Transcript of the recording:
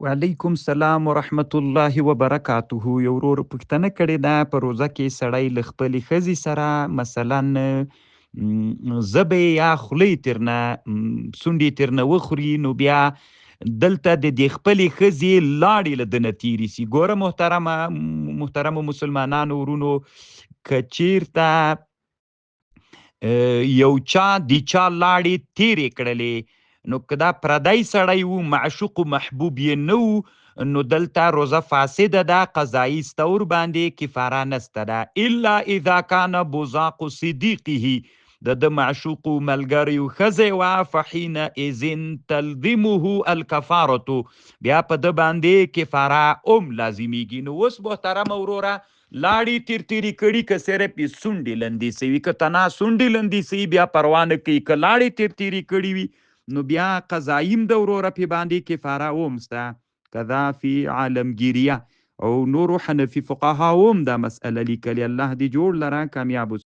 وعلیکم سلام ورحمت الله وبرکاته. یو ورور پوښتنه کړې ده، په روژه کې سړی له خپلې ښځې سره مثلا ژبې یا خولې ترنه سونډې ترنه وخوري، نو بیا دلته د دې خپلې ښځې لاړې له ده نه تېرې سي. ګوره محترمو مسلمانانو ورونو، که چیرته یو چا د چا لاړې تیرې کړلې، نو که دا پردی سړی و، معشوق و محبوب یې نه و، نو دلته روزه فاسده ده، قضایي سته ورباندې، کفاره نسته ده. الا اذا کان بزاق صدیقه، د معشوق ملګری ښځی وه، فحینئذ تلزمه الکفارة، بیا په ده باندې کفاره هم لازمیږي. نو اوس محترمه وروره، لاړې تیرې کړي که صرف یې سونډې لندې سوي، که تنا سونډې لندې سوي بیا پروا نه کوي، که لاړې تیرې کړي وي نو بیا قضاییم ده وروره پې باندې کفاره هم سته. کذا فی عالمگیریه او نورو حنفي فقهاو هم دا مسئله لیکلې. الله دې جوړ لره، کامیاب اوسه.